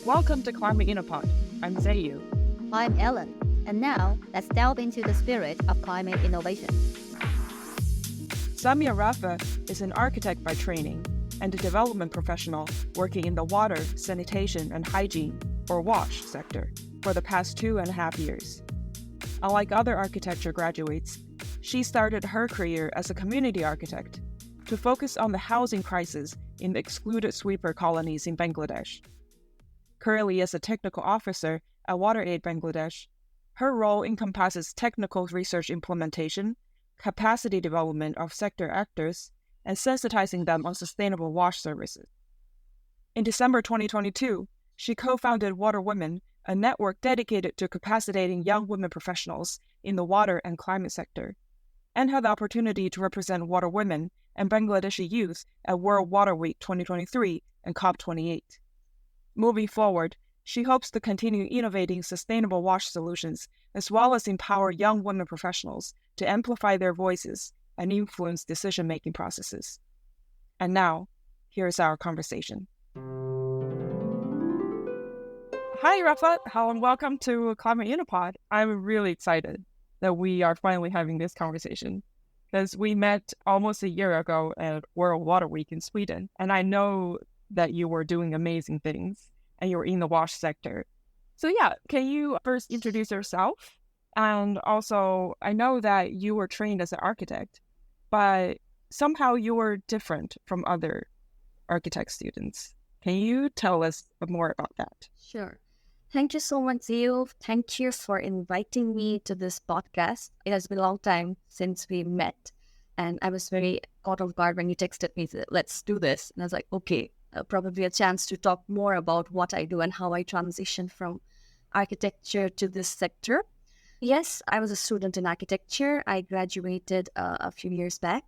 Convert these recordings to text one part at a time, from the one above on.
Welcome to Climate Unipod. I'm Zayu. I'm Ellen, and now let's delve into the spirit of climate innovation. Samia Rafa is an architect by training and a development professional working in the water, sanitation, and hygiene, or WASH sector for the past 2.5 years. Unlike other architecture graduates, she started her career as a community architect to focus on the housing crisis in the excluded sweeper colonies in Bangladesh. Currently as a technical officer at WaterAid Bangladesh, her role encompasses technical research implementation, capacity development of sector actors, and sensitizing them on sustainable WASH services. In December 2022, she co-founded WaterWomen, a network dedicated to capacitating young women professionals in the water and climate sector, and had the opportunity to represent WaterWomen and Bangladeshi youth at World Water Week 2023 and COP28. Moving forward, she hopes to continue innovating sustainable WASH solutions as well as empower young women professionals to amplify their voices and influence decision-making processes. And now, here's our conversation. Hi, Rafa. Hello and welcome to Climate Unipod. I'm really excited that we are finally having this conversation because we met almost a year ago at World Water Week in Sweden, and I know that you were doing amazing things and you're in the WASH sector. So can you first introduce yourself? And also, I know that you were trained as an architect, but somehow you were different from other architect students. Can you tell us more about that? Sure. Thank you so much, Zio. Thank you for inviting me to this podcast. It has been a long time since we met, and I was very caught off guard when you texted me, let's do this. And I was like, okay, probably a chance to talk more about what I do and how I transitioned from architecture to this sector. Yes, I was a student in architecture. I graduated a few years back,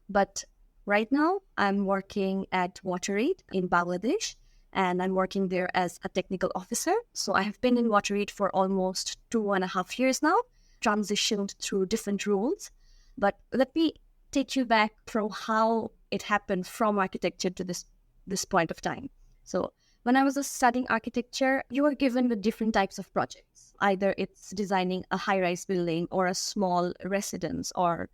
but right now I'm working at WaterAid in Bangladesh, and I'm working there as a technical officer. So I have been in WaterAid for almost 2.5 years now, transitioned through different roles. But let me take you back from how it happened from architecture to this point of time. So when I was studying architecture, you were given with different types of projects. Either it's designing a high-rise building or a small residence or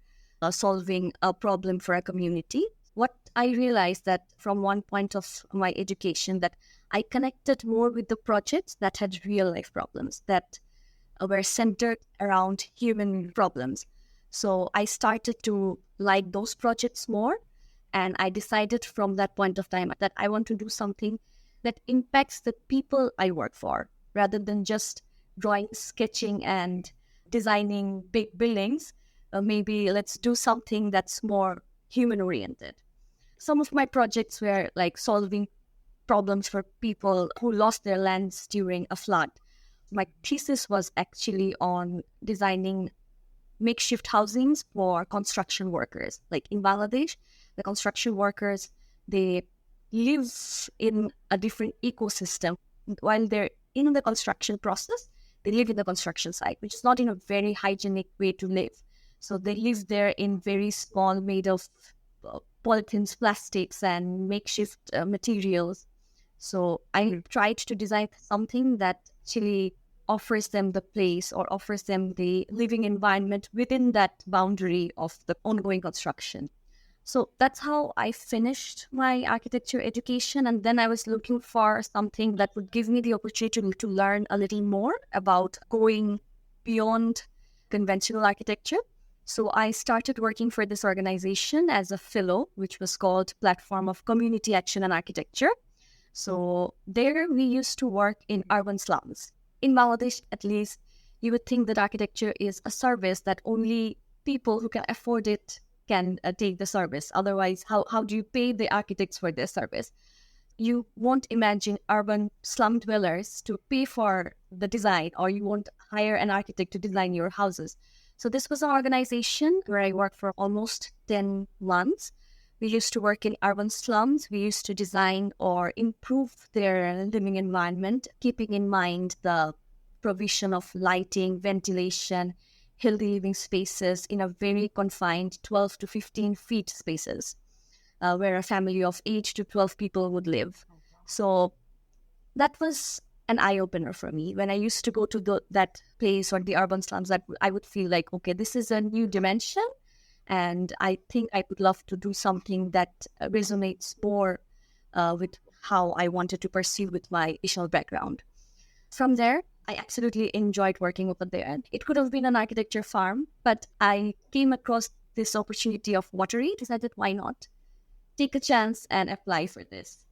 solving a problem for a community. What I realized that from one point of my education that I connected more with the projects that had real-life problems that were centered around human problems. So I started to like those projects more. And I decided from that point of time that I want to do something that impacts the people I work for, rather than just drawing, sketching, and designing big buildings. Maybe let's do something that's more human-oriented. Some of my projects were like solving problems for people who lost their lands during a flood. My thesis was actually on designing makeshift housings for construction workers. Like in Bangladesh, the construction workers, they live in a different ecosystem. While they're in the construction process, they live in the construction site, which is not in a very hygienic way to live. So they live there in very small, made of polythenes, plastics, and makeshift materials. So I tried to design something that actually offers them the place or offers them the living environment within that boundary of the ongoing construction. So that's how I finished my architecture education. And then I was looking for something that would give me the opportunity to learn a little more about going beyond conventional architecture. So I started working for this organization as a fellow, which was called Platform of Community Action and Architecture. So there we used to work in urban slums. In Bangladesh, at least, you would think that architecture is a service that only people who can afford it can take the service. Otherwise, how do you pay the architects for their service? You won't imagine urban slum dwellers to pay for the design, or you won't hire an architect to design your houses. So this was an organization where I worked for almost 10 months. We used to work in urban slums. We used to design or improve their living environment, keeping in mind the provision of lighting, ventilation, healthy living spaces in a very confined 12 to 15 feet spaces where a family of 8 to 12 people would live. So that was an eye-opener for me. When I used to go to that place or the urban slums, that I would feel like, okay, this is a new dimension, and I think I would love to do something that resonates more with how I wanted to pursue with my additional background. From there, I absolutely enjoyed working over there. It could have been an architecture farm, but I came across this opportunity of WaterAid, decided why not take a chance and apply for this.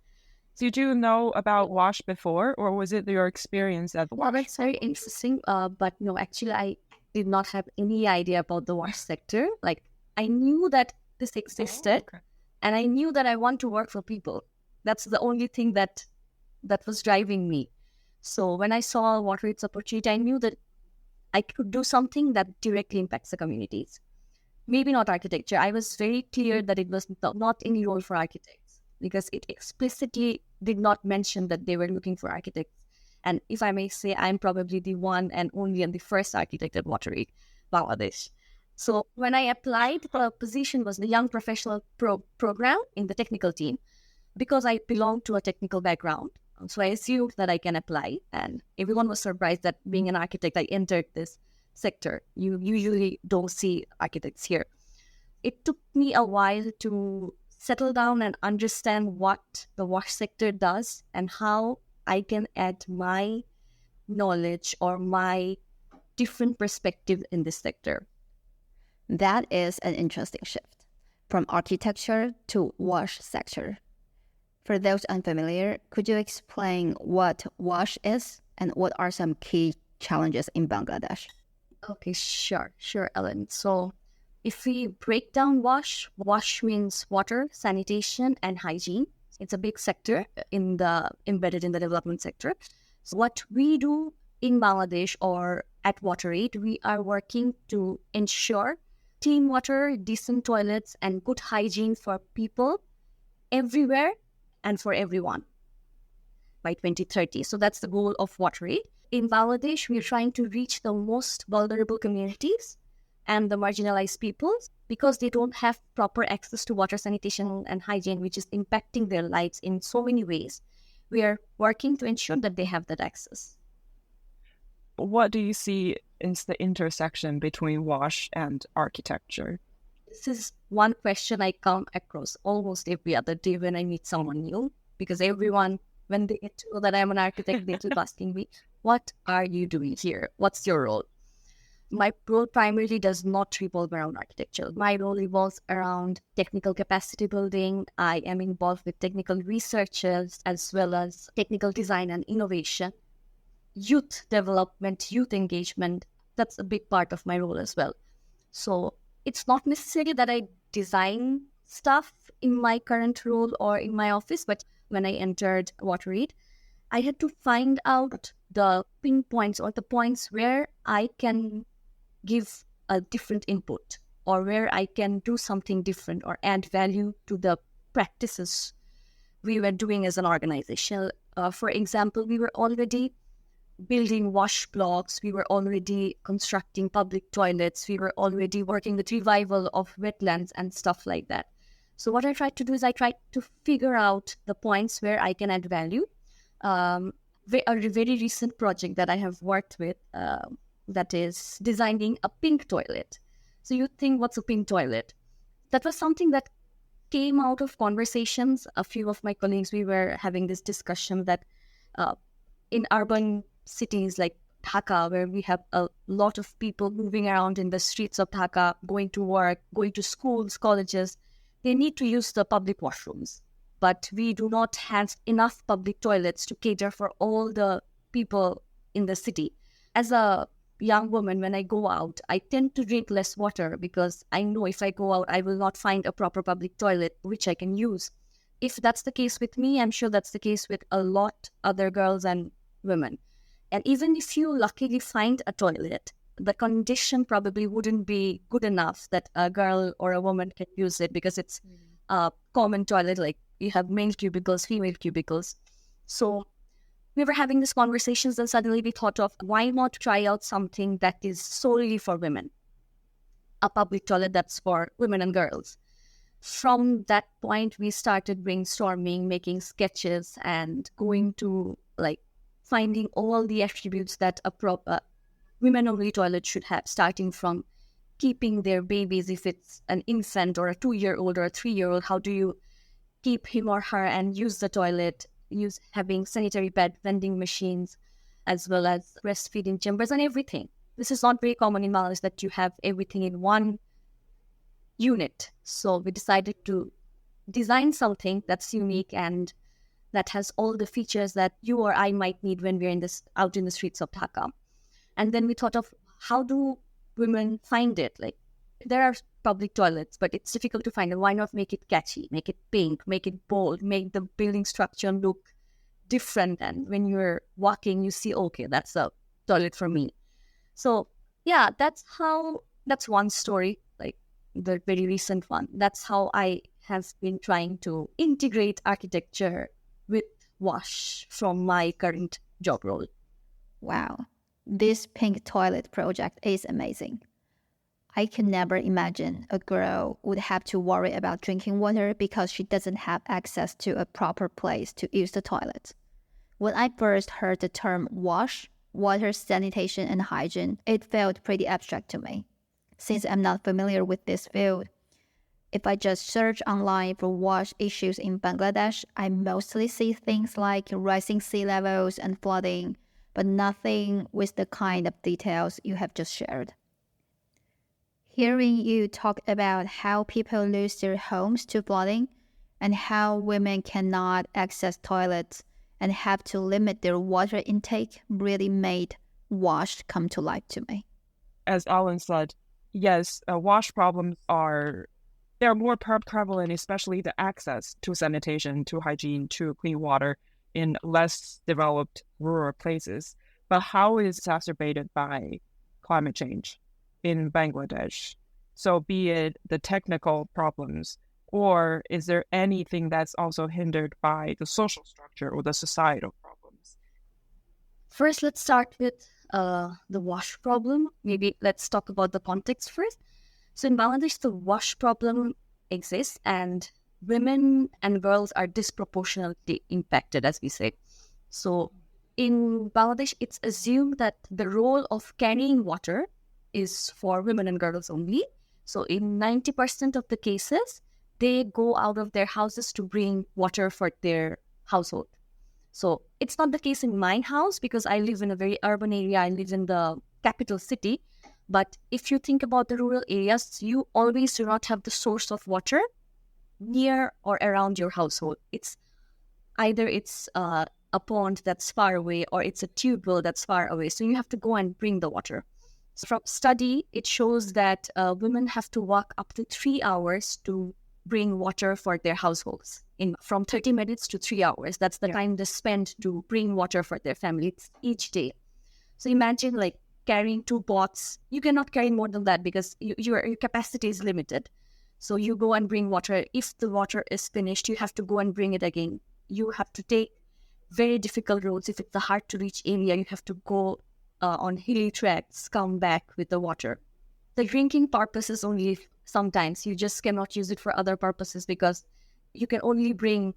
Did you know about WASH before, or was it your experience at Well, WASH? that's very interesting. But no, actually, I did not have any idea about the WaSH sector. Like, I knew that this existed, and I knew that I want to work for people. That's the only thing that was driving me. So when I saw WaterAid's opportunity, I knew that I could do something that directly impacts the communities. Maybe not architecture. I was very clear that it was not any role for architects, because it explicitly did not mention that they were looking for architects. And if I may say, I'm probably the one and only and the first architect at WaterAid Bangladesh. So when I applied, the position was the Young Professional Program in the technical team, because I belong to a technical background. So I assumed that I can apply, and everyone was surprised that being an architect, I entered this sector. You usually don't see architects here. It took me a while to settle down and understand what the WaSH sector does and how I can add my knowledge or my different perspective in this sector. That is an interesting shift from architecture to WaSH sector. For those unfamiliar, could you explain what WaSH is and what are some key challenges in Bangladesh? Okay, sure, Ellen. So if we break down WaSH means water, sanitation, and hygiene. It's a big sector embedded in the development sector. So what we do in Bangladesh or at WaterAid, we are working to ensure clean water, decent toilets, and good hygiene for people everywhere and for everyone by 2030. So that's the goal of WaterAid. In Bangladesh, we're trying to reach the most vulnerable communities and the marginalized peoples because they don't have proper access to water, sanitation, and hygiene, which is impacting their lives in so many ways. We are working to ensure that they have that access. What do you see is the intersection between WaSH and architecture? This is one question I come across almost every other day when I meet someone new, because everyone, when they get to know that I'm an architect, they keep asking me, what are you doing here? What's your role? My role primarily does not revolve around architecture. My role revolves around technical capacity building. I am involved with technical researchers as well as technical design and innovation, youth development, youth engagement. That's a big part of my role as well. So it's not necessarily that I design stuff in my current role or in my office, but when I entered WaterAid, I had to find out the pinpoints or the points where I can give a different input or where I can do something different or add value to the practices we were doing as an organization. For example, we were already building wash blocks, we were already constructing public toilets, we were already working with revival of wetlands and stuff like that. So what I tried to do is I tried to figure out the points where I can add value. A very recent project that I have worked with that is designing a pink toilet. So you think, what's a pink toilet? That was something that came out of conversations. A few of my colleagues, we were having this discussion that in urban cities like Dhaka, where we have a lot of people moving around in the streets of Dhaka, going to work, going to schools, colleges, they need to use the public washrooms. But we do not have enough public toilets to cater for all the people in the city. As a young woman, when I go out, I tend to drink less water because I know if I go out, I will not find a proper public toilet which I can use. If that's the case with me, I'm sure that's the case with a lot other girls and women. And even if you luckily find a toilet, the condition probably wouldn't be good enough that a girl or a woman can use it because it's a common toilet, like you have male cubicles, female cubicles. So we were having these conversations and suddenly we thought of why not try out something that is solely for women, a public toilet that's for women and girls. From that point, we started brainstorming, making sketches and going to like finding all the attributes that a proper women-only toilet should have, starting from keeping their babies, if it's an infant or a 2-year-old or a 3-year-old, how do you keep him or her and use the toilet, use having sanitary pad vending machines, as well as breastfeeding chambers and everything. This is not very common in Bangladesh that you have everything in one unit. So we decided to design something that's unique and that has all the features that you or I might need when we're out in the streets of Dhaka. And then we thought of, how do women find it? Like, there are public toilets, but it's difficult to find it. Why not make it catchy, make it pink, make it bold, make the building structure look different? And when you're walking, you see, okay, that's a toilet for me. So yeah, that's one story, like the very recent one. That's how I have been trying to integrate architecture with WASH from my current job role. Wow, this pink toilet project is amazing. I can never imagine a girl would have to worry about drinking water because she doesn't have access to a proper place to use the toilet. When I first heard the term WASH, water, sanitation, and hygiene, it felt pretty abstract to me. Since I'm not familiar with this field, if I just search online for WASH issues in Bangladesh, I mostly see things like rising sea levels and flooding, but nothing with the kind of details you have just shared. Hearing you talk about how people lose their homes to flooding and how women cannot access toilets and have to limit their water intake really made WASH come to life to me. As Alan said, yes, WASH problems they're more prevalent, especially the access to sanitation, to hygiene, to clean water in less developed rural places. But how is exacerbated by climate change in Bangladesh? So be it the technical problems, or is there anything that's also hindered by the social structure or the societal problems? First, let's start with the WASH problem. Maybe let's talk about the context first. So in Bangladesh, the WASH problem exists and women and girls are disproportionately impacted, as we say. So in Bangladesh, it's assumed that the role of carrying water is for women and girls only. So in 90% of the cases, they go out of their houses to bring water for their household. So it's not the case in my house because I live in a very urban area. I live in the capital city. But if you think about the rural areas, you always do not have the source of water near or around your household. It's either a pond that's far away or it's a tube well that's far away. So you have to go and bring the water. So from study, it shows that women have to walk up to 3 hours to bring water for their households. From 30 minutes to 3 hours. That's the time they spend to bring water for their families each day. So imagine like carrying 2 pots. You cannot carry more than that because your capacity is limited. So you go and bring water. If the water is finished, you have to go and bring it again. You have to take very difficult roads. If it's a hard to reach area, you have to go on hilly tracks, come back with the water. The drinking purposes only sometimes. You just cannot use it for other purposes because you can only bring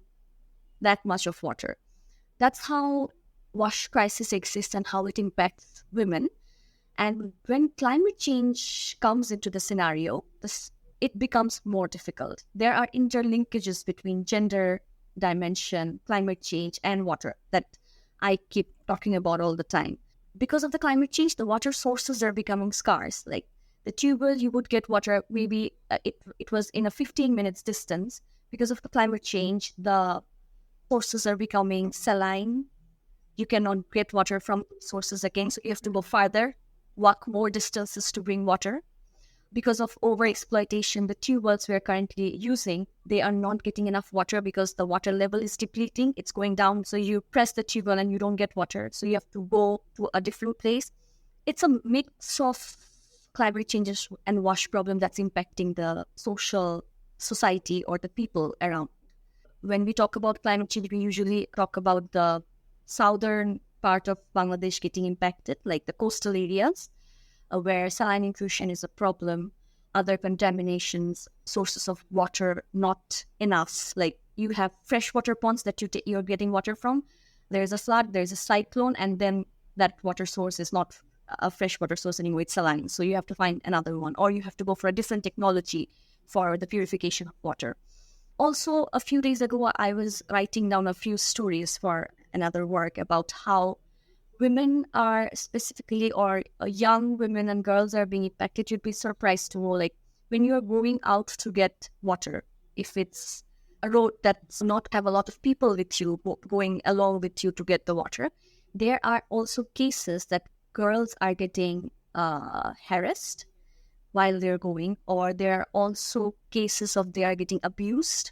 that much of water. That's how WASH crisis exists and how it impacts women. And when climate change comes into the scenario, it becomes more difficult. There are interlinkages between gender dimension, climate change, and water that I keep talking about all the time. Because of the climate change, the water sources are becoming scarce. Like the tube well, you would get water, maybe it was in a 15 minutes distance. Because of the climate change, the sources are becoming saline. You cannot get water from sources again, so you have to go farther, walk more distances to bring water. Because of overexploitation, the tube wells we are currently using, they are not getting enough water because the water level is depleting. It's going down. So you press the tube well and you don't get water. So you have to go to a different place. It's a mix of climate changes and WASH problem that's impacting the society or the people around. When we talk about climate change, we usually talk about the southern part of Bangladesh getting impacted, like the coastal areas, where saline intrusion is a problem, other contaminations, sources of water not enough. Like you have freshwater ponds that you're getting water from, there's a flood, there's a cyclone, and then that water source is not a fresh water source anymore, it's saline. So you have to find another one, or you have to go for a different technology for the purification of water. Also, a few days ago, I was writing down a few stories for another work about how women are specifically, or young women and girls are being impacted. You'd be surprised to know, like, when you're going out to get water, if it's a road that's not have a lot of people with you, going along with you to get the water, there are also cases that girls are getting harassed while they're going, or there are also cases of they are getting abused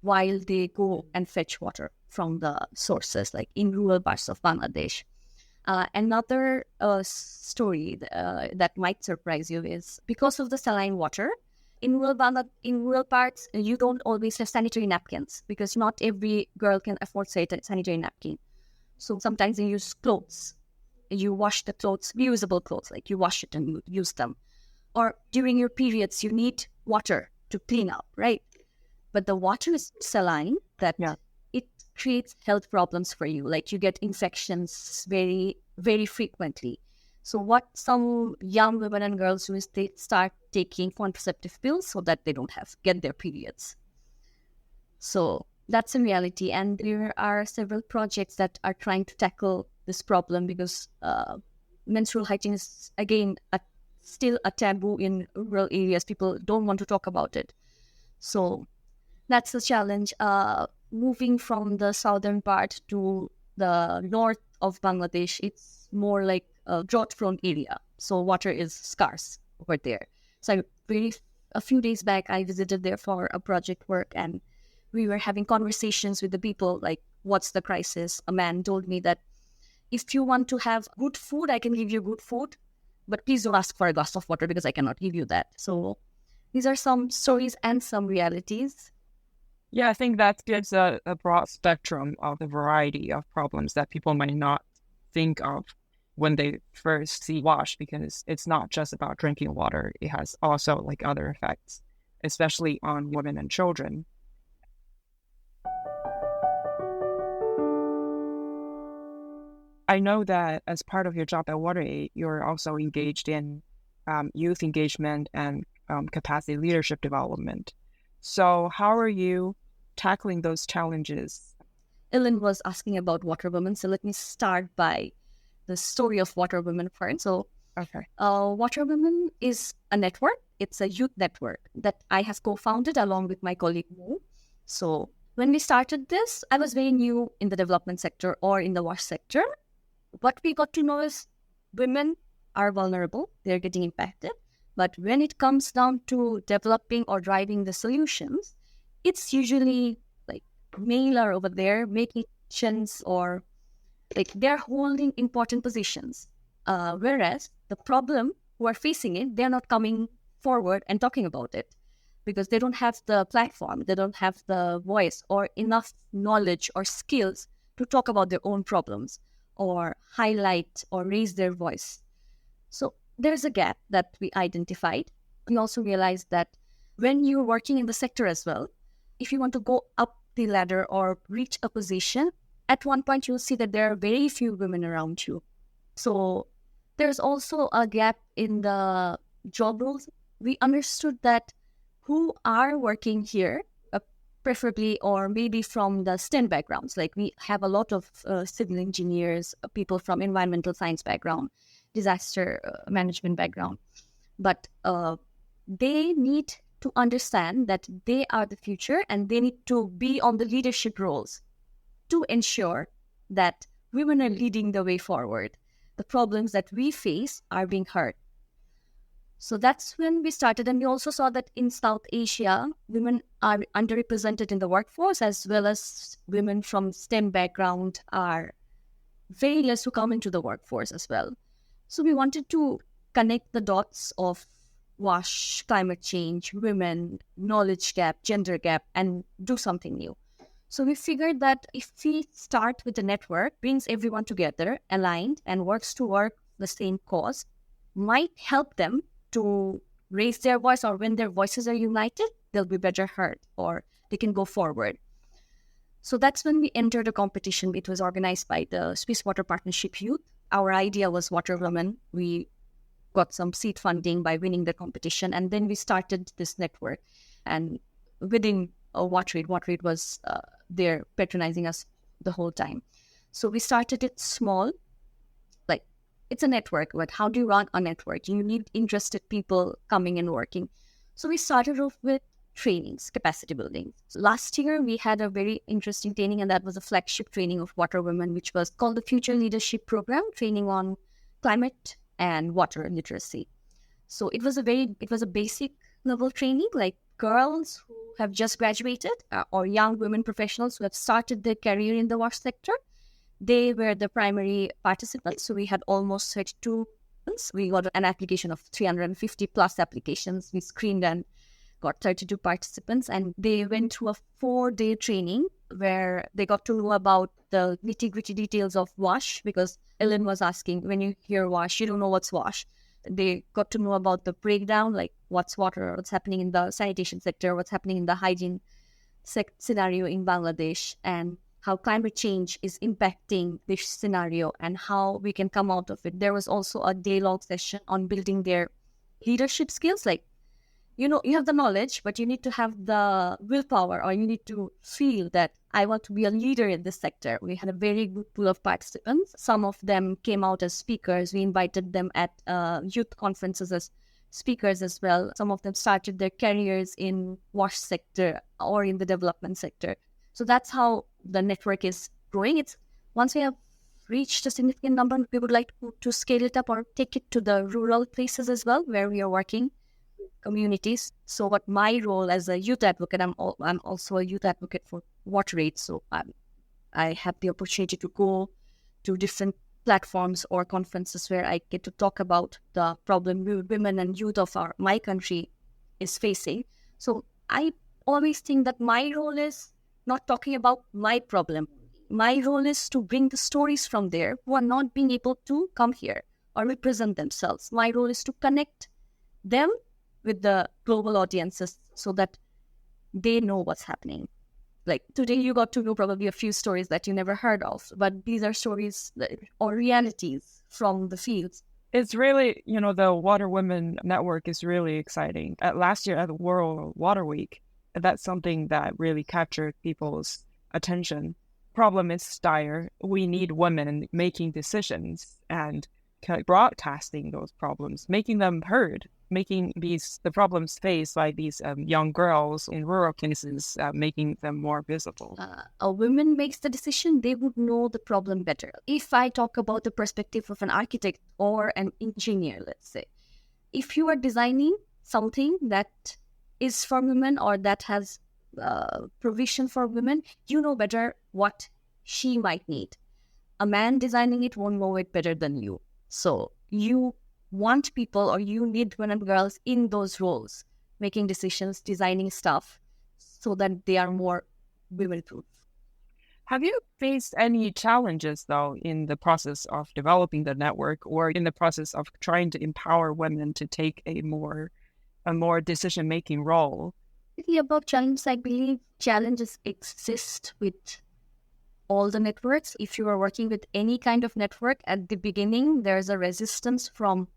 while they go and fetch water from the sources, like in rural parts of Bangladesh. Another story that might surprise you is because of the saline water, in rural parts, you don't always have sanitary napkins because not every girl can afford sanitary napkin. So sometimes you use clothes. You wash the clothes, reusable clothes, like you wash it and you use them. Or during your periods, you need water to clean up, right? But the water is saline that it creates health problems for you. Like you get infections very, very frequently. So what some young women and girls do is they start taking contraceptive pills so that they don't get their periods. So that's a reality. And there are several projects that are trying to tackle this problem because menstrual hygiene is, again, still a taboo in rural areas. People don't want to talk about it. So that's the challenge. Moving from the southern part to the north of Bangladesh, it's more like a drought-prone area. So water is scarce over there. So a few days back, I visited there for a project work, and we were having conversations with the people, like, what's the crisis? A man told me that if you want to have good food, I can give you good food, but please don't ask for a glass of water because I cannot give you that. So these are some stories and some realities. Yeah, I think that gives a broad spectrum of the variety of problems that people might not think of when they first see WASH, because it's not just about drinking water. It has also like other effects, especially on women and children. I know that as part of your job at WaterAid, you're also engaged in youth engagement and capacity leadership development. So how are you tackling those challenges? Ellen was asking about WaterWomen, so let me start by the story of WaterWomen first. So, WaterWomen is a network. It's a youth network that I have co-founded along with my colleague Mo. So when we started this, I was very new in the development sector or in the WASH sector. What we got to know is women are vulnerable. They're getting impacted. But when it comes down to developing or driving the solutions, it's usually like male are over there making decisions, or like they're holding important positions. Whereas the problem who are facing it, they're not coming forward and talking about it because they don't have the platform, they don't have the voice or enough knowledge or skills to talk about their own problems or highlight or raise their voice. So there's a gap that we identified. We also realized that when you're working in the sector as well, if you want to go up the ladder or reach a position, at one point you'll see that there are very few women around you. So there's also a gap in the job roles. We understood that who are working here, preferably or maybe from the STEM backgrounds, like we have a lot of civil engineers, people from environmental science background, disaster management background, but they need to understand that they are the future and they need to be on the leadership roles to ensure that women are leading the way forward. The problems that we face are being heard. So that's when we started, and we also saw that in South Asia, women are underrepresented in the workforce, as well as women from STEM background are very less who come into the workforce as well. So we wanted to connect the dots of WASH, climate change, women, knowledge gap, gender gap, and do something new. So we figured that if we start with a network, brings everyone together, aligned, and works toward the same cause, might help them to raise their voice, or when their voices are united, they'll be better heard or they can go forward. So that's when we entered a competition. It was organized by the Swiss Water Partnership Youth. Our idea was WaterWomen. We got some seed funding by winning the competition, and then we started this network. And within WaterAid was there patronizing us the whole time. So we started it small, like it's a network, but how do you run a network? You need interested people coming and working. So we started off with trainings, capacity building. So last year, we had a very interesting training, and that was a flagship training of WaterWomen, which was called the Future Leadership Program, training on climate and water literacy. So it was a basic level training, like girls who have just graduated or young women professionals who have started their career in the wash sector. They were the primary participants. So we had almost 32. We got an application of 350 plus applications. We screened and got 32 participants, and they went through a 4-day training where they got to know about the nitty-gritty details of wash, because Ellen was asking, when you hear wash, you don't know what's wash. They got to know about the breakdown, like what's water, what's happening in the sanitation sector, what's happening in the hygiene scenario in Bangladesh, and how climate change is impacting this scenario and how we can come out of it. There was also a day-long session on building their leadership skills, like, you have the knowledge, but you need to have the willpower, or you need to feel that I want to be a leader in this sector. We had a very good pool of participants. Some of them came out as speakers. We invited them at youth conferences as speakers as well. Some of them started their careers in wash sector or in the development sector. So that's how the network is growing. It's once we have reached a significant number, we would like to scale it up or take it to the rural places as well, where we are working communities. So what my role as a youth advocate, I'm also a youth advocate for WaterAid. So I have the opportunity to go to different platforms or conferences where I get to talk about the problem women and youth of my country is facing. So I always think that my role is not talking about my problem. My role is to bring the stories from there who are not being able to come here or represent themselves. My role is to connect them with the global audiences so that they know what's happening. Like today, you got to know probably a few stories that you never heard of, but these are stories or realities from the fields. It's really, the WaterWomen network is really exciting. Last year at the World Water Week, that's something that really captured people's attention. Problem is dire. We need women making decisions and broadcasting those problems, making them heard, making the problems faced by these young girls in rural places, making them more visible. A woman makes the decision, they would know the problem better. If I talk about the perspective of an architect or an engineer, let's say, if you are designing something that is for women or that has provision for women, you know better what she might need. A man designing it won't know it better than you. So you want people, or you need women and girls in those roles, making decisions, designing stuff so that they are more women-proof. Have you faced any challenges, though, in the process of developing the network or in the process of trying to empower women to take a more decision-making role? About challenges, I believe challenges exist with all the networks. If you are working with any kind of network, at the beginning, there's a resistance from,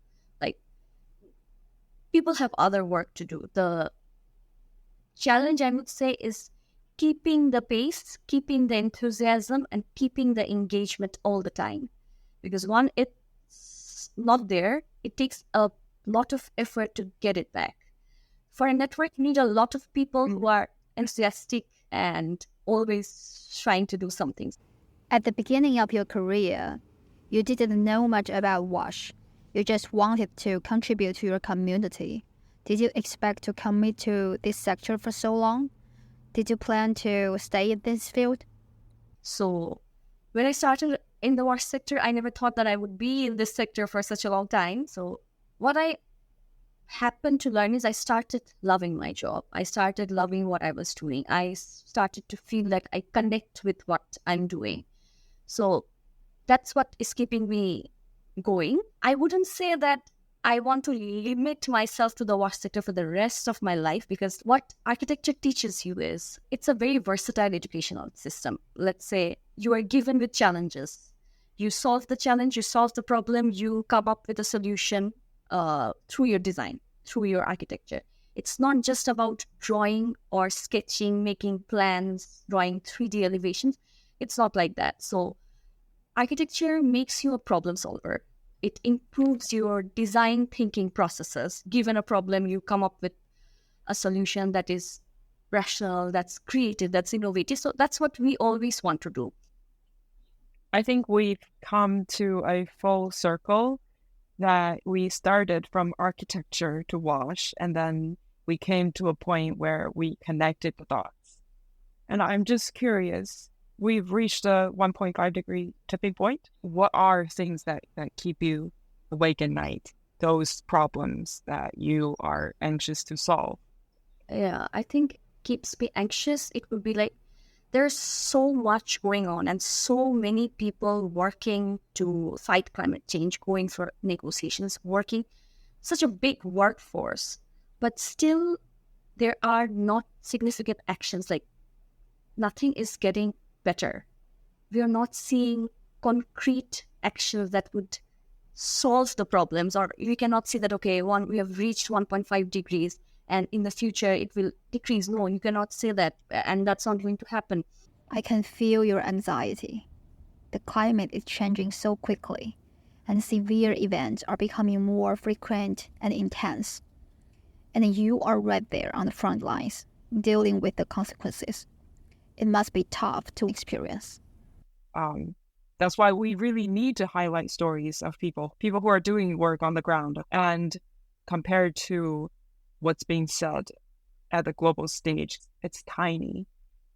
people have other work to do. The challenge, I would say, is keeping the pace, keeping the enthusiasm, and keeping the engagement all the time. Because one, it's not there. It takes a lot of effort to get it back. For a network, you need a lot of people who are enthusiastic and always trying to do something. At the beginning of your career, you didn't know much about WASH. You just wanted to contribute to your community. Did you expect to commit to this sector for so long? Did you plan to stay in this field? So when I started in the WASH sector, I never thought that I would be in this sector for such a long time. So what I happened to learn is I started loving my job. I started loving what I was doing. I started to feel like I connect with what I'm doing. So that's what is keeping me going. I wouldn't say that I want to limit myself to the wash sector for the rest of my life, because what architecture teaches you is it's a very versatile educational system. Let's say you are given with challenges. You solve the challenge, you solve the problem, you come up with a solution through your design, through your architecture. It's not just about drawing or sketching, making plans, drawing 3D elevations. It's not like that. So architecture makes you a problem solver. It improves your design thinking processes. Given a problem, you come up with a solution that is rational, that's creative, that's innovative. So that's what we always want to do. I think we've come to a full circle, that we started from architecture to wash, and then we came to a point where we connected the dots. And I'm just curious, we've reached a 1.5 degree tipping point. What are things that keep you awake at night? Those problems that you are anxious to solve? Yeah, I think keeps me anxious. It would be like there's so much going on and so many people working to fight climate change, going for negotiations, working such a big workforce. But still, there are not significant actions. Like nothing is getting better. We are not seeing concrete actions that would solve the problems, or we cannot see that, okay, we have reached 1.5 degrees and in the future it will decrease. No, you cannot say that, and that's not going to happen. I can feel your anxiety. The climate is changing so quickly, and severe events are becoming more frequent and intense. And you are right there on the front lines, dealing with the consequences. It must be tough to experience. That's why we really need to highlight stories of people who are doing work on the ground. And compared to what's being said at the global stage, it's tiny.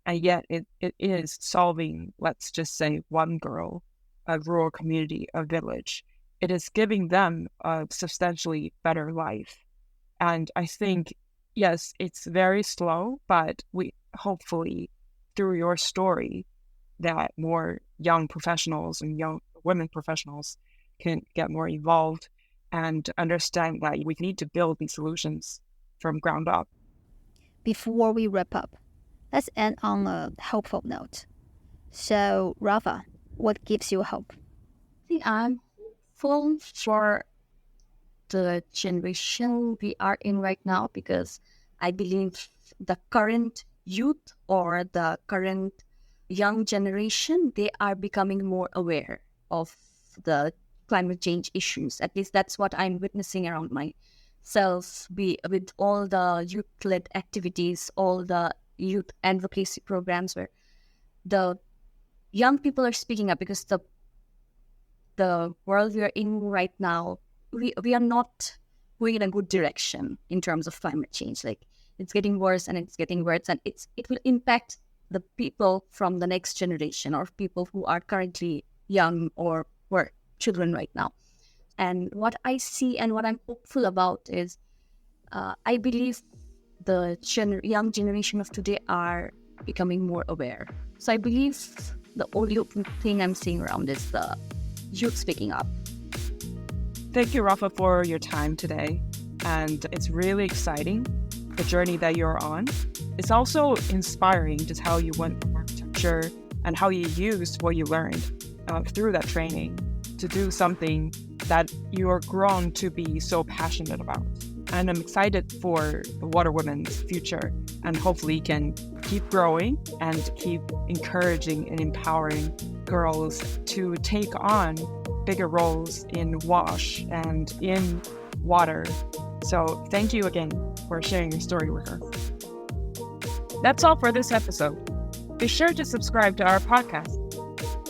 And yet it is solving, let's just say, one girl, a rural community, a village. It is giving them a substantially better life. And I think, yes, it's very slow, but we hopefully, through your story, that more young professionals and young women professionals can get more involved and understand that we need to build these solutions from ground up. Before we wrap up, let's end on a hopeful note. So, Rafa, what gives you hope? I think I'm hopeful for the generation we are in right now, because I believe the current youth or the current young generation, they are becoming more aware of the climate change issues. At least that's what I'm witnessing around myself, with all the youth-led activities, all the youth advocacy programs where the young people are speaking up, because the world we are in right now, we are not going in a good direction in terms of climate change. Like it's getting worse and it's getting worse, and it will impact the people from the next generation, or people who are currently young or were children right now. And what I see and what I'm hopeful about is I believe the young generation of today are becoming more aware. So I believe the only thing I'm seeing around is the youth speaking up. Thank you, Rafa, for your time today. And it's really exciting, the journey that you're on. It's also inspiring just how you went from architecture and how you used what you learned through that training to do something that you're grown to be so passionate about. And I'm excited for the WaterWomen's future, and hopefully can keep growing and keep encouraging and empowering girls to take on bigger roles in WASH and in water. So thank you again for sharing your story with us. That's all for this episode. Be sure to subscribe to our podcast.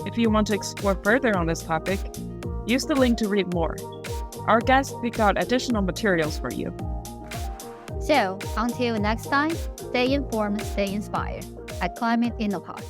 If you want to explore further on this topic, use the link to read more. Our guests picked out additional materials for you. So, until next time, stay informed, stay inspired at Climate in a Pod.